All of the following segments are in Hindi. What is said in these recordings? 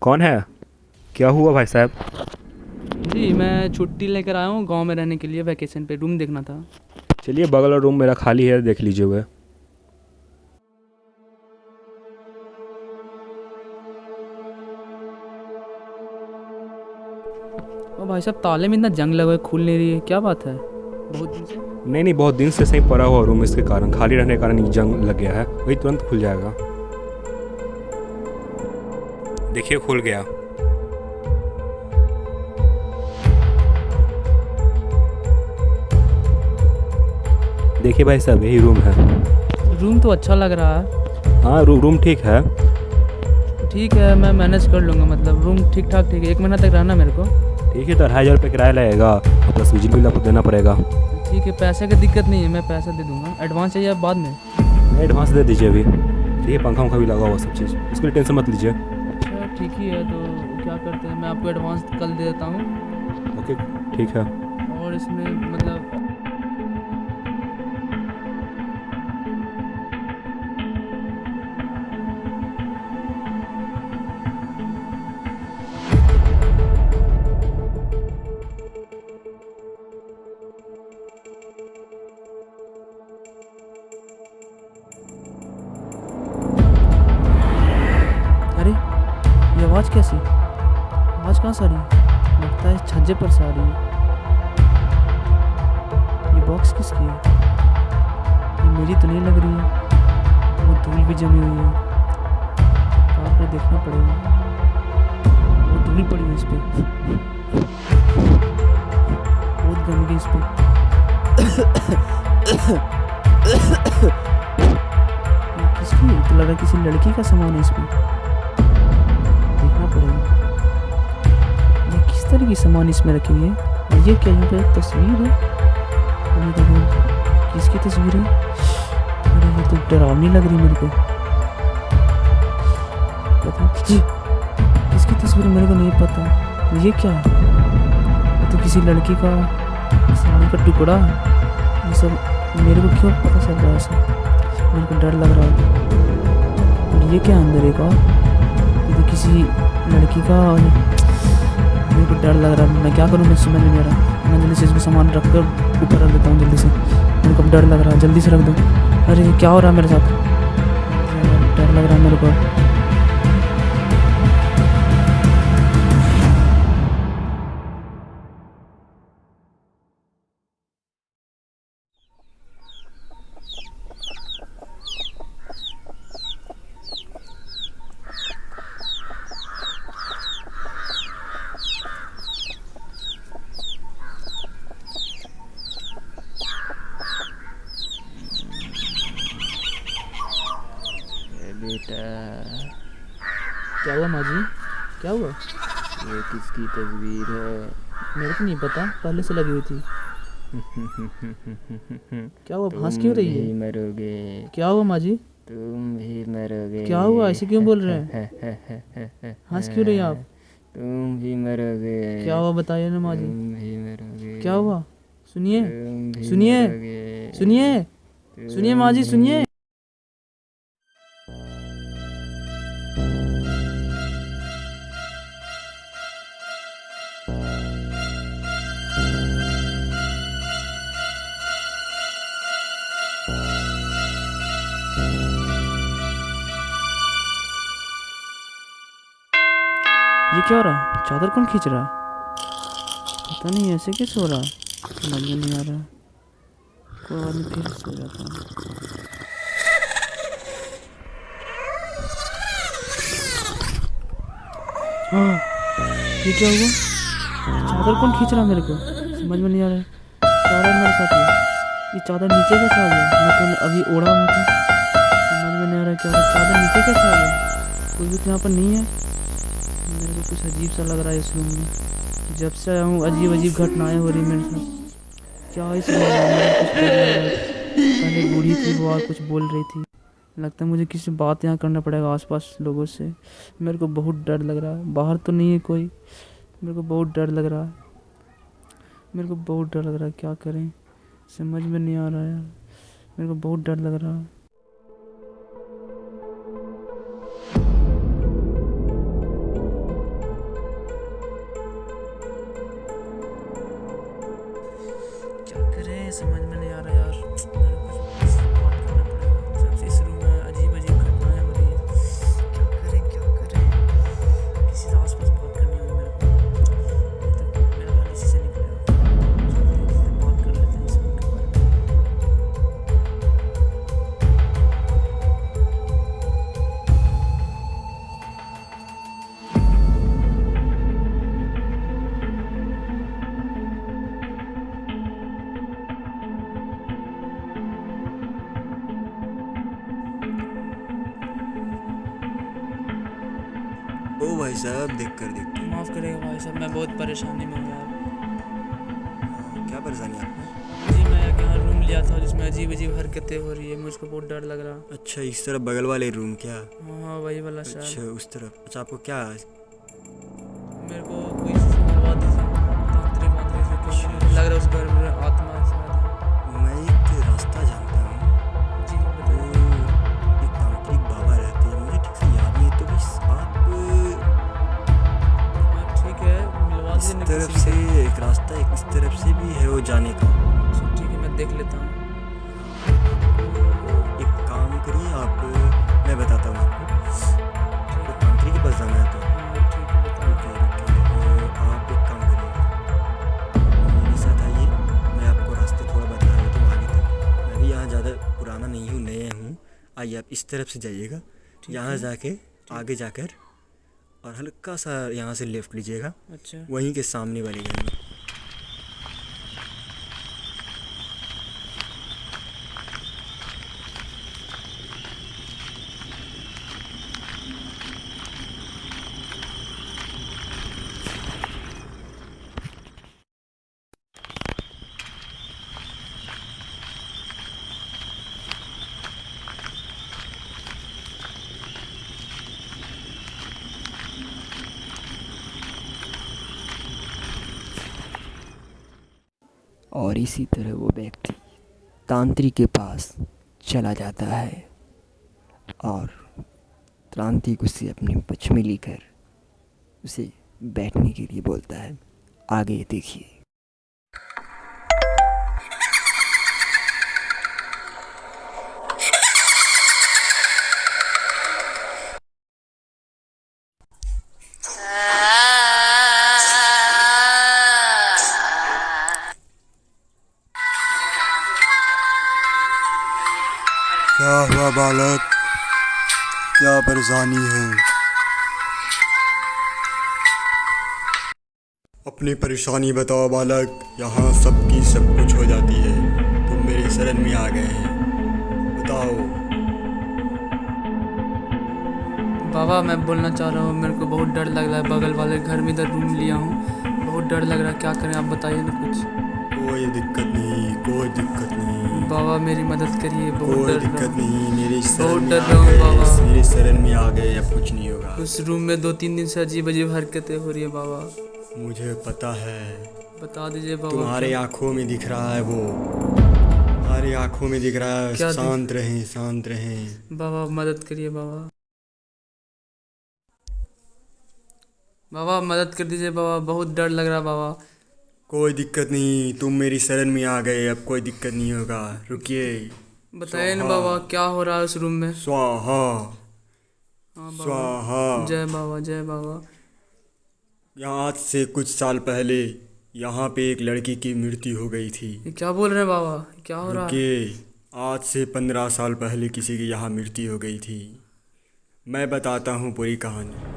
कौन है? क्या हुआ भाई साहब? जी, मैं छुट्टी लेकर आया हूँ गाँव में रहने के लिए, वैकेशन पे रूम देखना था। चलिए, बगल वाला रूम मेरा खाली है, देख लीजिए हुए। और भाई साहब, ताले में इतना जंग लगा है, खुल नहीं रही है, क्या बात है? बहुत दिन से। नहीं नहीं, बहुत दिन से सही पड़ा हुआ रूम, इसके कारण खाली रहने के कारण ये जंग लग गया है, वही तुरंत खुल जाएगा। देखिए, खुल गया। देखिए भाई साहब, यही रूम है। रूम तो अच्छा लग रहा है। हाँ, रूम ठीक है। ठीक है, मैं मैनेज कर लूँगा, मतलब रूम ठीक ठाक ठीक है, 1 महीना तक रहना मेरे को। ठीक है, तो 2,500 रुपये किराया लगेगा, और प्लस बिजली बिल आपको देना पड़ेगा। ठीक है, पैसे की दिक्कत नहीं है, मैं पैसा दे दूँगा। एडवांस चाहिए अब बाद में? नहीं, एडवांस दे दीजिए अभी। ठीक है, पंखा वंखा भी लगा हुआ सब चीज़, उसके लिए टेंशन मत लीजिए। अच्छा, ठीक ही है, तो क्या करते हैं, मैं आपको एडवांस कल दे देता हूँ। ओके, ठीक है। और इसमें मतलब अरे, ये आवाज़ कैसी? आवाज़ कहाँ से आ रही है? लगता है छज्जे पर से आ रही है। ये बॉक्स किसकी है? ये मेरी तो नहीं लग रही है, वो धूल भी जमी हुई है। कार पे देखना पड़ेगा, वो धूल पड़ी है इस पे, बहुत गंदगी इस पे। ये किसकी है? तो लग रहा है किसी लड़की का सामान है इसमें, देखना पड़ेगा। ये किस तरह की सामान इसमें रखी हुई है? और ये क्या, यहाँ पे एक तस्वीर है? अरे देखो, किसकी तस्वीर है? अरे ये तो डरावनी लग रही मेरे को। पता नहीं किसकी तस्वीर है, मेरे को नहीं पता। ये क्या है? ये तो किसी लड़की का साड़ी का टुकड़ा है। ये सब मेरे को क्यों पता चल रहा है ऐसा? मेरे को डर लग रहा है। और ये क्या अंदर एक और? ये तो किसी लड़की का, और मेरे को डर लग रहा है। मैं क्या करूँ, मैं समझ में नहीं आ रहा। मैं जल्दी से इसमें सामान रख कर ऊपर रख देता हूँ जल्दी से, मेरे को डर लग रहा है, जल्दी से रख दो। अरे ये क्या हो रहा है मेरे साथ? डर लग रहा है मेरे को। बेटा, क्या हुआ माँ जी? क्या हुआ? ये किसकी तस्वीर है? मेरे को नहीं पता, पहले से लगी हुई थी। क्या हुआ, हंस तुम क्यों रही भी है? मरोगे। क्या हुआ माँ जी? तुम भी मरोगे। क्या हुआ, ऐसे क्यों बोल रहे हैं? हंस क्यों रही हैं आप? तुम भी मरोगे। क्या हुआ बताइए ना माँ जी। तुम भी मरोगे। क्या हुआ? सुनिए, तुम भी सुनिए, मरोगे। सुनिए, सुनिए माँ तुम जी, भी। सुनिए। ये क्या हो रहा है? चादर कौन खींच रहा है? पता नहीं ऐसे कैसे हो रहा है, समझ में नहीं आ रहा है। कोई आदमी फिर सो जाता है। हाँ, ये क्या हुआ? चादर कौन खींच रहा है मेरे को, समझ में नहीं आ रहा है। क्या हो रहा है मेरे साथ? ये चादर नीचे कैसे आ गया? मैं तो अभी ओढ़ा हुआ था, समझ में नहीं आ रहा है क्या हो रहा है। चादर नीचे कैसे आ गया? कोई भी तो यहाँ पर नहीं है। मेरे को कुछ अजीब सा लग रहा है इस रूम में। जब से आया हूँ अजीब अजीब घटनाएं हो रही मेरे साथ। क्या इस रूम में, मेरे को कुछ डर लग रहा है। पहले बूढ़ी थी वो और कुछ बोल रही थी, लगता है मुझे किसी बात यहाँ करना पड़ेगा आसपास लोगों से। मेरे को बहुत डर लग रहा है, बाहर तो नहीं है कोई, मेरे को बहुत डर लग रहा है। मेरे को बहुत डर लग रहा है, क्या करें समझ में नहीं आ रहा है यार, मेरे को बहुत डर लग रहा है। ओ भाई साहब, देख कर माफ़ करेगा भाई साहब, मैं बहुत परेशानी में हूँ यार। क्या परेशानी आपको? जी मैं यहाँ रूम लिया था जिसमें अजीब अजीब हरकतें हो रही है, मुझको बहुत डर लग रहा। अच्छा, इस तरफ बगल वाले रूम क्या? हाँ हाँ वही वाला अच्छा, शायद। उस तरफ। अच्छा, आपको क्या? मेरे को कोई चीज़ मिलवा दीजिए, तांत्रिक वांत्रिक से, क्योंकि मुझे लग रहा है उस घर में आत्मा शायद है। मैं एक रास्ता जानता हूँ। जी वो बताइए। एक तांत्रिक बाबा रहते हैं, मुझे ठीक से याद नहीं है, तो बस आप हाँ ठीक है, मिलवा इस दीजिए ना तरफ किसी से एक रास्ता, एक इस तरफ से भी है वो जाने का। अच्छा ठीक है, मैं देख लेता हूँ। एक काम करिए आप, मैं बताता हूँ आपको। ठीक तो है। तांत्रिक के पास जाना है तो हाँ ठीक है बताइए। रुकिए, आप एक काम करिए, मेरे साथ आइए, मैं आपको रास्ते थोड़ा बता देता हूँ आगे तक। मैं भी यहाँ ज़्यादा पुराना नहीं हूँ, नया हूँ। आइए, आप इस तरफ से जाइएगा, ठीक यहाँ है। जाके आगे जाकर और हल्का सा यहाँ से लेफ़्ट लीजिएगा, अच्छा वहीं के सामने वाले घर में। और इसी तरह वो व्यक्ति तांत्रिक के पास चला जाता है और तांत्रिक उसे अपने पक्ष में लेकर उसे बैठने के लिए बोलता है। आगे देखिए। क्या हुआ बालक, क्या परेशानी है? अपनी परेशानी बताओ बालक, यहाँ सबकी सब कुछ हो जाती है, तुम मेरे शरण में आ गए हैं, बताओ। बाबा मैं बोलना चाह रहा हूँ, मेरे को बहुत डर लग रहा है, बगल वाले घर में इधर रूम लिया हूँ, बहुत डर लग रहा है, क्या करें आप बताइए ना कुछ। कोई दिक्कत नहीं, कोई दिक्कत नहीं, बाबा मेरी मदद करिए, बहुत कोई डर रहा दिक्कत हूँ। नहीं, मेरे शरण बहुत में डर आ रहा हूँ गए, बाबा। मेरे शरण में आ गए, अब कुछ नहीं होगा। उस रूम में 2-3 दिन से अजीब अजीब हरकतें हो रही है बाबा, मुझे पता है, बता दीजिए बाबा। तुम्हारे क्या आँखों में दिख रहा है वो, तुम्हारी आँखों में दिख रहा है। क्या शांत रहें, शांत रहें। बाबा मदद करिए बाबा, बाबा मदद कर दीजिए बाबा, बहुत डर लग रहा है बाबा। कोई दिक्कत नहीं, तुम मेरी शरण में आ गए, अब कोई दिक्कत नहीं होगा। रुकिए। बताइए ना स्वाहा। बाबा क्या हो रहा है उस रूम में। स्वाहा। हाँ स्वाहा। बाबा, जय बाबा जय बाबा। यहाँ आज से कुछ साल पहले यहाँ पे एक लड़की की मृत्यु हो गई थी। ये क्या बोल रहे हैं बाबा, क्या हो रहा है। रुकिए, आज से 15 साल पहले किसी की यहाँ मृत्यु हो गई थी। मैं बताता हूँ पूरी कहानी।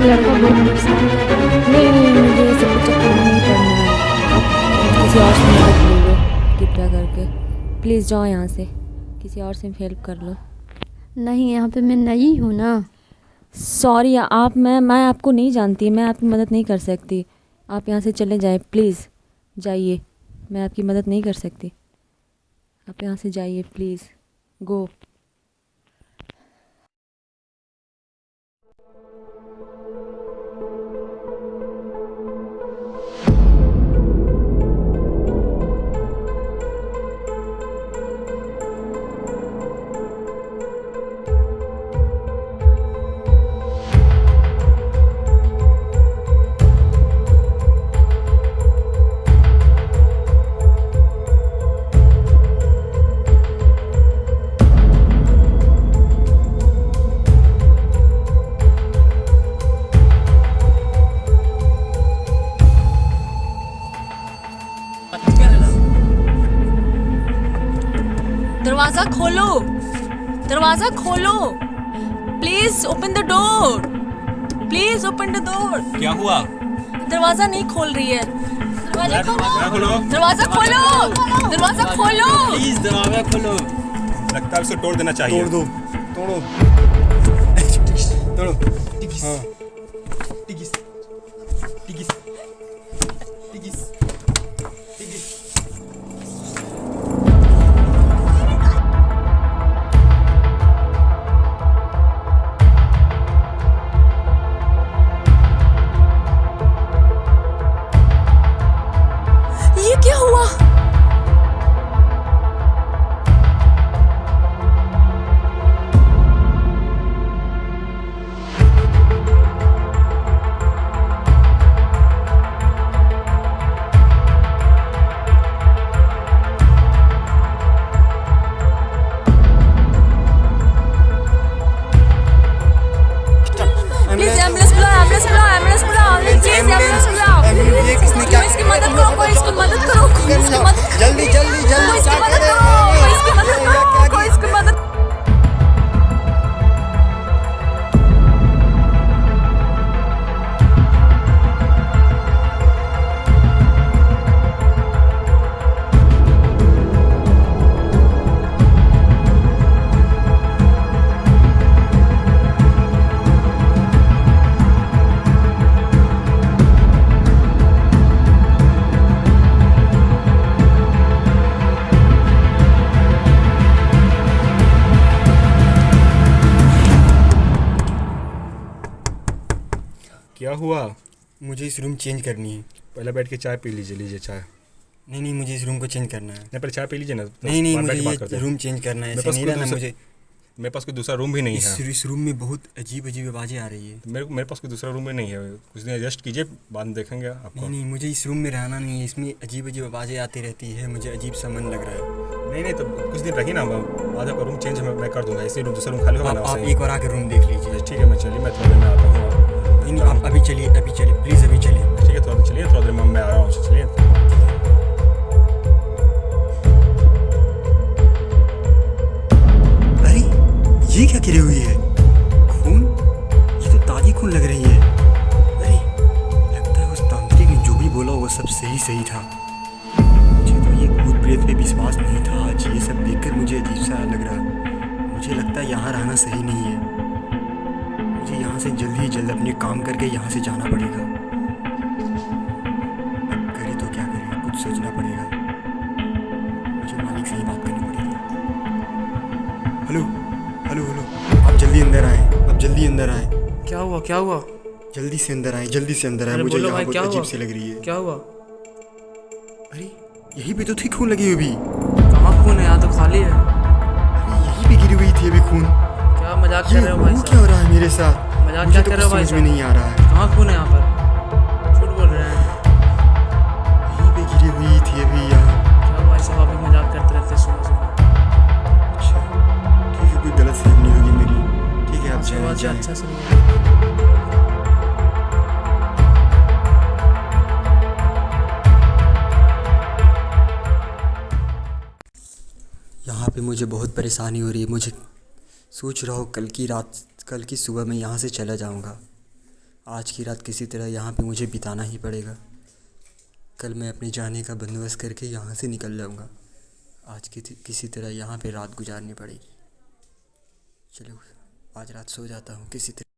लड़का बहुत गुस्सा है। नहीं नहीं, मुझे ये सब चक्कर में नहीं पड़ना है। आप किसी और से मदद ले लो कृपया करके। प्लीज़ जाओ यहाँ से, किसी और से हेल्प कर लो। नहीं, यहाँ पे मैं नई हूँ ना। सॉरी आप, मैं आपको नहीं जानती, मैं आपकी मदद नहीं कर सकती। आप यहाँ से चले जाएं प्लीज़, जाइए, मैं आपकी मदद नहीं कर सकती। आप यहाँ से जाइए प्लीज़, गो। दरवाजा खोलो, दरवाजा खोलो, please open the door, please open the door. क्या हुआ? दरवाजा नहीं खोल रही है। दरवाजा खोलो, दरवाजा खोलो, दरवाजा खोलो, प्लीज दरवाजा खोलो। लगता है उसे तोड़ देना चाहिए। तोड़ दो, तोड़ो, तोड़ो। हाँ, टिकिस, टिकिस, टिकिस, टिकिस। ये क्या हुआ? प्लीज एम्बुलेंस बुलाओ, एम्बुलेंस बुलाओ, एम्बुलेंस बुलाओ, प्लीज एम्बुलेंस बुलाओ। ये किसने क्या? कोई इसकी मदद करो, कोई इसकी मदद करो, कोई इसकी मदद करो, जल्दी जल्दी जल्दी, कोई इसकी मदद करो, कोई इसकी मदद करो, कोई इसकी मदद। क्या हुआ? मुझे इस रूम चेंज करनी है। पहले बैठ के चाय पी लीजिए चाय। नहीं नहीं, मुझे इस रूम को चेंज करना है। नहीं, पहले चाय पी लीजिए ना। नहीं नहीं, बात मुझे करते ये हैं। रूम चेंज करना है। मेरे ऐसे पास नहीं कोई रहना दूसरा- मुझे। मेरे पास कोई दूसरा रूम भी नहीं है। इस रूम में बहुत अजीब अजीब आवाज़ें आ रही है। मेरे पास कोई दूसरा रूम भी नहीं है। कुछ दिन एडजस्ट कीजिए, बाद में देखेंगे आपको। नहीं नहीं, मुझे इस रूम में रहना नहीं है। इसमें अजीब अजीब आवाज़ें आती रहती है, मुझे अजीब सा मन लग रहा है। नहीं तो कुछ दिन रखिए ना, बाद में रूम चेंज मैं कर दूंगा। इसी रूम दूसरा रूम खाली होगा ना। आप एक बार आके रूम देख लीजिए। ठीक है, मैं चलिए, मैं थोड़ा देर में आता हूँ। नहीं नहीं, आप अभी चलिए, प्लीज़ अभी चलिए। ठीक है, थोड़ा देर चलिए, थोड़ा देर में मैं आ रहा हूँ। चलिए। अरे ये क्या गिरी हुई है? खून? ये तो ताज़ी खून लग रही है। अरे लगता है उस तांत्रिक ने जो भी बोला वो सब सही था। मुझे तो ये भूत प्रेत पे विश्वास नहीं था। आज ये सब देखकर मुझे अजीब सा लग रहा है। मुझे लगता है यहाँ रहना सही नहीं है। मुझे यहाँ से जल्द ही जल्द अपने काम करके यहाँ से जाना पड़ेगा। अब करे तो क्या करे, कुछ सोचना पड़ेगा। मुझे मालिक से ही बात करनी पड़ेगी। हेलो हेलो हेलो, आप जल्दी अंदर आए, आप जल्दी अंदर आए। क्या हुआ क्या हुआ? जल्दी से अंदर आए, जल्दी से अंदर आए। अरे मुझे बोलो यहाँ भाई, बहुत क्या अजीब हुआ? सी लग रही है। क्या हुआ? अरे यहीं पे तो थी खून लगी हुई अभी। कहाँ खून है? यहाँ तो खाली है। अरे यहीं पे गिरी हुई थी अभी खून। क्या मजाक कर ये रहे हो भाई वो क्या साहब? हो रहा है मेरे साथ? मजाक मुझे क्या तो कर कुछ रहे हो भाई समझ में साहब? नहीं आ रहा है। कहाँ खून है यहाँ पर? झूठ बोल रहे हैं। यहीं पे गिरी हुई थी अभी यहाँ। क्या भाई साहब अभी मजाक करते रहते सुबह सुबह। अच्छा ठीक है, कोई गलत फहमी होगी मेरी। ठीक है, आप सुबह से जाएं। अच्छा से नहीं। यहाँ पे मुझे बहुत परेशानी हो रही है। मुझे सोच रहा हूँ कल की सुबह मैं यहाँ से चला जाऊँगा। आज की रात किसी तरह यहाँ पे मुझे बिताना ही पड़ेगा। कल मैं अपने जाने का बंदोबस्त करके यहाँ से निकल जाऊँगा। आज किसी तरह यहाँ पे रात गुजारनी पड़ेगी। चलो आज रात सो जाता हूँ किसी तरह।